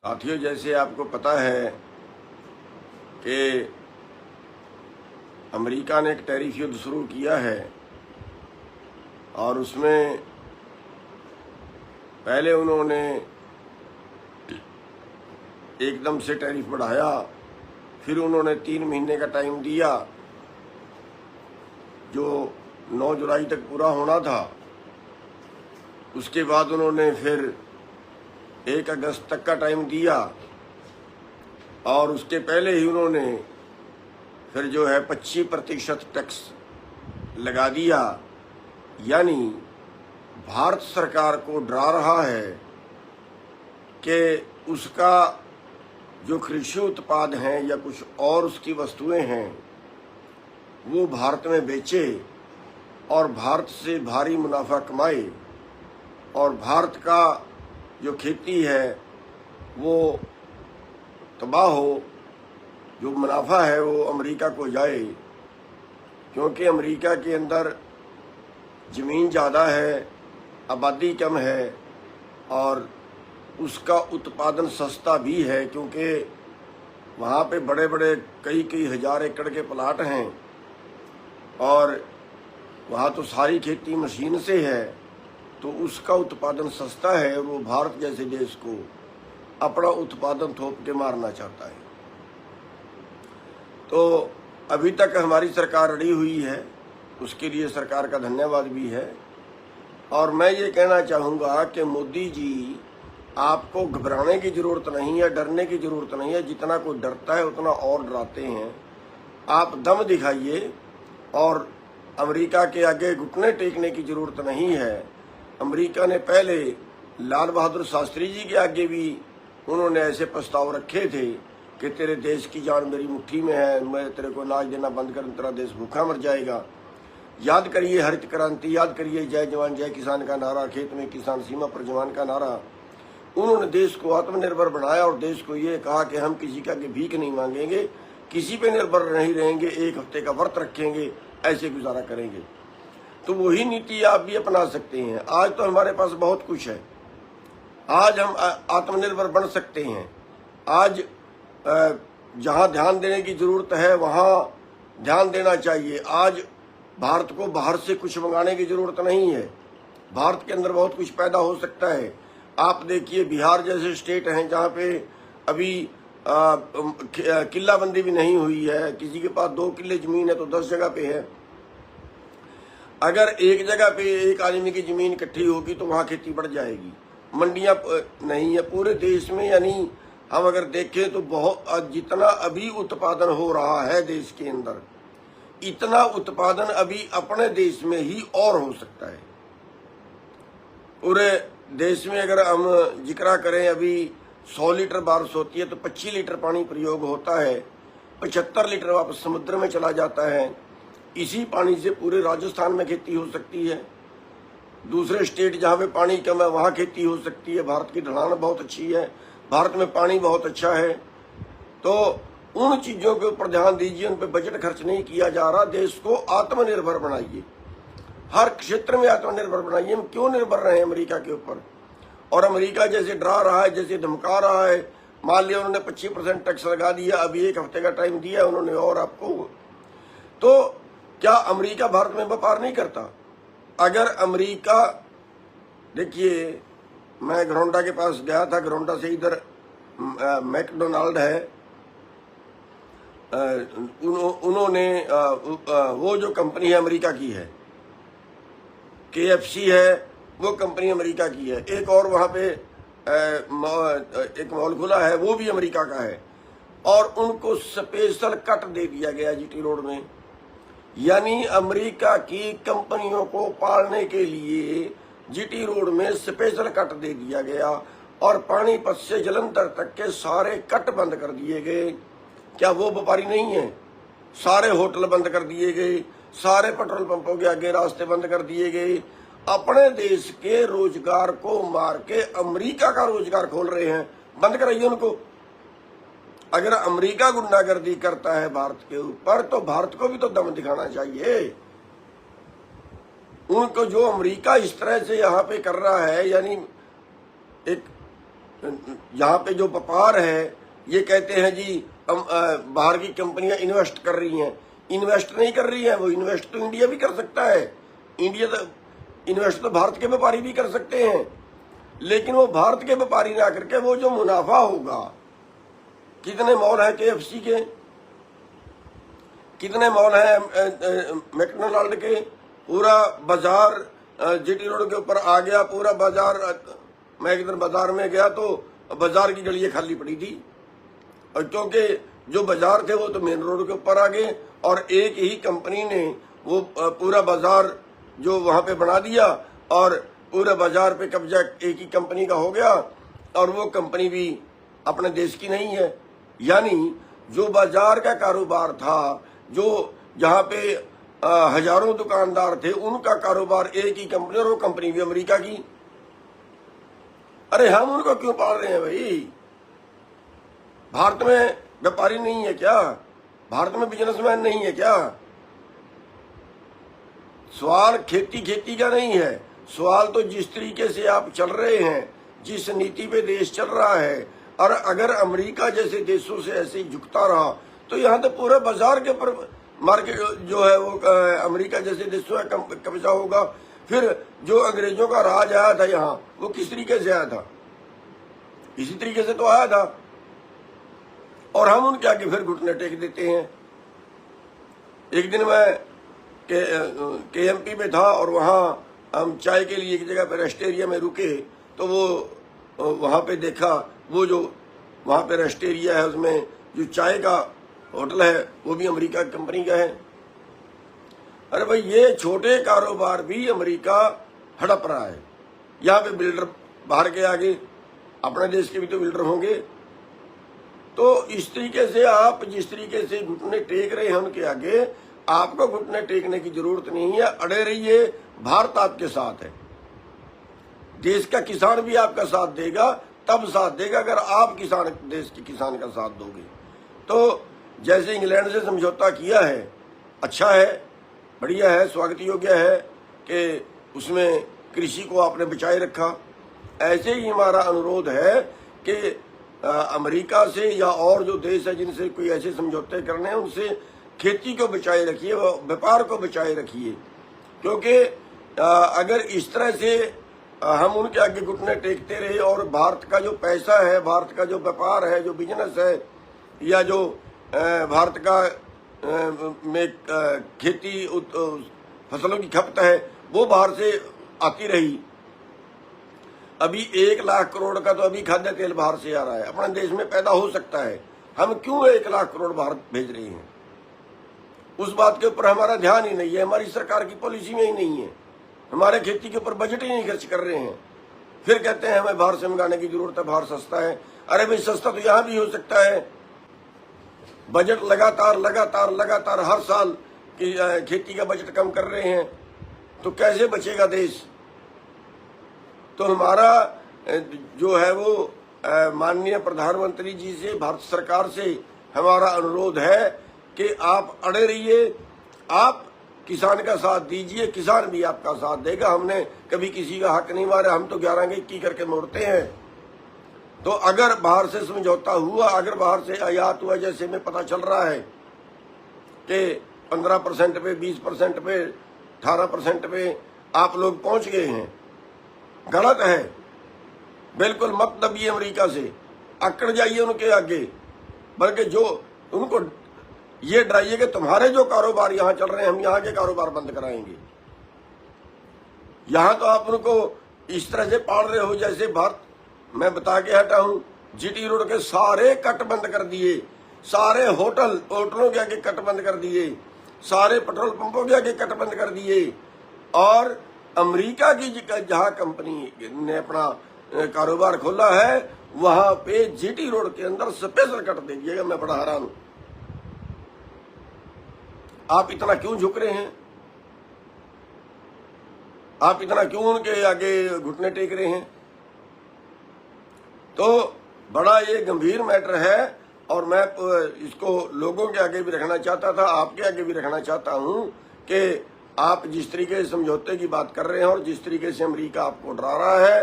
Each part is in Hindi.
साथियों, जैसे आपको पता है कि अमेरिका ने एक टैरिफ युद्ध शुरू किया है और उसमें पहले उन्होंने एकदम से टैरिफ बढ़ाया, फिर उन्होंने 3 महीने का टाइम दिया जो 9 जुलाई तक पूरा होना था। उसके बाद उन्होंने फिर 1 अगस्त तक का टाइम दिया और उसके पहले ही उन्होंने फिर जो है 25% टैक्स लगा दिया। यानी भारत सरकार को डरा रहा है कि उसका जो कृषि उत्पाद हैं या कुछ और उसकी वस्तुएं हैं वो भारत में बेचे और भारत से भारी मुनाफा कमाए और भारत का जो खेती है वो तबाह हो, जो मुनाफा है वो अमेरिका को जाए, क्योंकि अमेरिका के अंदर ज़मीन ज़्यादा है, आबादी कम है और उसका उत्पादन सस्ता भी है, क्योंकि वहाँ पे बड़े बड़े कई हज़ार एकड़ के प्लाट हैं और वहाँ तो सारी खेती मशीन से है, तो उसका उत्पादन सस्ता है और वो भारत जैसे देश को अपना उत्पादन थोप के मारना चाहता है। तो अभी तक हमारी सरकार अड़ी हुई है, उसके लिए सरकार का धन्यवाद भी है। और मैं ये कहना चाहूँगा कि मोदी जी, आपको घबराने की ज़रूरत नहीं है, डरने की ज़रूरत नहीं है। जितना कोई डरता है उतना और डराते हैं। आप दम दिखाइए और अमेरिका के आगे घुटने टेकने की ज़रूरत नहीं है। अमेरिका ने पहले लाल बहादुर शास्त्री जी के आगे भी उन्होंने ऐसे प्रस्ताव रखे थे कि तेरे देश की जान मेरी मुट्ठी में है, मैं तेरे को अनाज देना बंद कर तेरा देश भूखा मर जाएगा। याद करिए हरित क्रांति, याद करिए जय जवान जय किसान का नारा, खेत में किसान सीमा पर जवान का नारा। उन्होंने देश को आत्मनिर्भर बनाया और देश को ये कहा कि हम किसी का भीख नहीं मांगेंगे, किसी पे निर्भर नहीं रहेंगे, 1 हफ्ते का व्रत रखेंगे, ऐसे गुजारा करेंगे। तो वही नीति आप भी अपना सकते हैं। आज तो हमारे पास बहुत कुछ है, आज हम आत्मनिर्भर बन सकते हैं। आज जहां ध्यान देने की जरूरत है वहां ध्यान देना चाहिए। आज भारत को बाहर से कुछ मंगाने की जरूरत नहीं है, भारत के अंदर बहुत कुछ पैदा हो सकता है। आप देखिए बिहार जैसे स्टेट हैं जहां पे अभी किल्लाबंदी भी नहीं हुई है, किसी के पास 2 किल्ले जमीन है तो 10 जगह पे है। अगर एक जगह पे एक आदमी की जमीन इकट्ठी होगी तो वहां खेती बढ़ जाएगी। मंडियां नहीं है पूरे देश में, यानी हम अगर देखें तो बहुत जितना अभी उत्पादन हो रहा है देश के अंदर, इतना उत्पादन अभी अपने देश में ही और हो सकता है। पूरे देश में अगर हम जिक्र करें, अभी 100 लीटर बारिश होती है तो 25 लीटर पानी प्रयोग होता है, 75 लीटर वापस समुद्र में चला जाता है। इसी पानी से पूरे राजस्थान में खेती हो सकती है, दूसरे स्टेट जहाँ पे पानी कम है वहाँ खेती हो सकती है। भारत की ढलान बहुत अच्छी है, भारत में पानी बहुत अच्छा है। तो उन चीज़ों के ऊपर ध्यान दीजिए, उन पे बजट खर्च नहीं किया जा रहा। देश को आत्मनिर्भर बनाइए, हर क्षेत्र में आत्मनिर्भर बनाइए। हम क्यों निर्भर रहे हैं अमेरिका के ऊपर? और अमेरिका जैसे डरा रहा है, जैसे धमका रहा है, मान लिया उन्होंने 25% टैक्स लगा दिया, अभी 1 हफ्ते का टाइम दिया उन्होंने और आपको, तो क्या अमेरिका भारत में व्यापार नहीं करता? अगर अमेरिका, देखिए मैं घरौंडा के पास गया था, घरौंडा से इधर मैकडोनाल्ड है, उन्होंने वो जो कंपनी है अमेरिका की है, KFC है, वो कंपनी अमेरिका की है। एक और वहाँ पे एक मॉल खुला है, वो भी अमेरिका का है और उनको स्पेशल कट दे दिया गया GT रोड में। यानी अमेरिका की कंपनियों को पालने के लिए GT रोड में स्पेशल कट दे दिया गया और पानीपत से जलंधर तक के सारे कट बंद कर दिए गए। क्या वो व्यापारी नहीं है? सारे होटल बंद कर दिए गए, सारे पेट्रोल पंपों के आगे रास्ते बंद कर दिए गए। अपने देश के रोजगार को मार के अमेरिका का रोजगार खोल रहे हैं, बंद कराइए उनको। अगर अमेरिका गुंडागर्दी करता है भारत के ऊपर तो भारत को भी तो दम दिखाना चाहिए। उनको जो अमेरिका इस तरह से यहाँ पे कर रहा है, यानी एक यहाँ पे जो व्यापार है, ये कहते हैं जी बाहर की कंपनियां इन्वेस्ट कर रही हैं। इन्वेस्ट नहीं कर रही है, वो इन्वेस्ट तो इंडिया भी कर सकता है। इंडिया तो इन्वेस्ट तो भारत के व्यापारी भी कर सकते हैं, लेकिन वो भारत के व्यापारी ना करके वो जो मुनाफा होगा, कितने मॉल है KFC के, कितने मॉल है मैकडोनाल्ड के, पूरा बाजार GT रोड के ऊपर आ गया, पूरा बाजार। मैं एक दिन बाजार में गया तो बाजार की गलियां खाली पड़ी थी, और क्योंकि जो बाजार थे वो तो मेन रोड के ऊपर आ गए, और एक ही कंपनी ने वो पूरा बाजार जो वहां पे बना दिया, और पूरे बाजार पे कब्जा एक ही कंपनी का हो गया, और वो कंपनी भी अपने देश की नहीं है। यानी जो बाजार का कारोबार था, जो जहां पे हजारों दुकानदार थे, उनका कारोबार एक ही कंपनी, और वो कंपनी भी अमेरिका की। अरे हम उनको क्यों पाल रहे हैं भाई? भारत में व्यापारी नहीं है क्या? भारत में बिजनेसमैन नहीं है क्या? सवाल खेती का नहीं है, सवाल तो जिस तरीके से आप चल रहे हैं, जिस नीति पे देश चल रहा है, और अगर अमेरिका जैसे देशों से ऐसे ही झुकता रहा तो यहाँ तो पूरा बाजार के ऊपर मार्केट जो है वो अमेरिका जैसे देशों का कब्जा होगा। फिर जो अंग्रेजों का राज आया था यहाँ, वो किस तरीके से आया था? इसी तरीके से तो आया था, और हम उनके आगे फिर घुटने टेक देते हैं। एक दिन मैं KMP में था, और वहाँ हम चाय के लिए एक जगह पे रेस्ट एरिया में रुके, तो वो वहाँ पे देखा, वो जो वहाँ पे रेस्ट एरिया है उसमें जो चाय का होटल है वो भी अमेरिका कंपनी का है। अरे भाई, ये छोटे कारोबार भी अमेरिका हड़प रहा है। यहाँ पे बिल्डर बाहर के आगे, अपने देश के भी तो बिल्डर होंगे। तो इस तरीके से आप जिस तरीके से घुटने टेक रहे हैं उनके आगे, आपको घुटने टेकने की जरूरत नहीं है। अड़े रहिए, भारत आपके साथ है। देश का किसान भी आपका साथ देगा, तब साथ देगा अगर आप देश के किसान का साथ दोगे। तो जैसे इंग्लैंड से समझौता किया है, अच्छा है, बढ़िया है, स्वागत योग्य है कि उसमें कृषि को आपने बचाए रखा। ऐसे ही हमारा अनुरोध है कि अमेरिका से या और जो देश है जिनसे कोई ऐसे समझौते करने हैं, उनसे खेती को बचाए रखिए, व्यापार को बचाए रखिए। क्योंकि अगर इस तरह से हम उनके आगे घुटने टेकते रहे, और भारत का जो पैसा है, भारत का जो व्यापार है, जो बिजनेस है, या जो भारत का में खेती फसलों की खपत है, वो बाहर से आती रही। अभी 1 लाख करोड़ का तो अभी खाद्य तेल बाहर से आ रहा है, अपने देश में पैदा हो सकता है। हम क्यों 1 लाख करोड़ बाहर भेज रहे हैं? उस बात के ऊपर हमारा ध्यान ही नहीं है, हमारी सरकार की पॉलिसी में ही नहीं है। हमारे खेती के ऊपर बजट ही नहीं खर्च कर रहे हैं। फिर कहते हैं हमें बाहर से मंगाने की जरूरत है, बाहर सस्ता है। अरे भाई, सस्ता तो यहाँ भी हो सकता है। बजट लगातार हर साल की खेती का बजट कम कर रहे हैं, तो कैसे बचेगा देश? तो हमारा जो है वो माननीय प्रधानमंत्री जी से, भारत सरकार से हमारा अनुरोध है कि आप अड़े रहिए, आप किसान का साथ दीजिए, किसान भी आपका साथ देगा। हमने कभी किसी का हक नहीं मारा, हम तो 11 की करके मोड़ते हैं। तो अगर बाहर से समझौता हुआ, अगर बाहर से आयात हुआ, जैसे में पता चल रहा है कि 15% पे, 20% पे, 18% पे आप लोग पहुंच गए हैं, गलत है। बिल्कुल मत दबिए अमेरिका से, अकड़ जाइए उनके आगे, बल्कि जो उनको ये डराइए कि तुम्हारे जो कारोबार यहाँ चल रहे हैं, हम यहाँ के कारोबार बंद कराएंगे। यहाँ तो आप उनको इस तरह से पाल रहे हो जैसे भारत। मैं बता के हटा हूँ, GT रोड के सारे कट बंद कर दिए, सारे होटलों के आगे कट बंद कर दिए, सारे पेट्रोल पंपों के आगे कट बंद कर दिए, और अमेरिका की जहाँ कंपनी ने अपना कारोबार खोला है, वहां पे GT रोड के अंदर स्पेशल कट दे दिएगा। मैं बड़ा हैरान हूं, आप इतना क्यों झुक रहे हैं? आप इतना क्यों उनके आगे घुटने टेक रहे हैं? तो बड़ा ये गंभीर मैटर है, और मैं इसको लोगों के आगे भी रखना चाहता था, आपके आगे भी रखना चाहता हूं कि आप जिस तरीके से समझौते की बात कर रहे हैं और जिस तरीके से अमेरिका आपको डरा रहा है,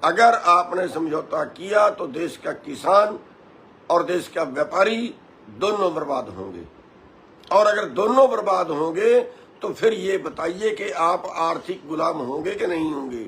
अगर आपने समझौता किया तो देश का किसान और देश का व्यापारी दोनों बर्बाद होंगे, और अगर दोनों बर्बाद होंगे तो फिर ये बताइए कि आप आर्थिक गुलाम होंगे कि नहीं होंगे।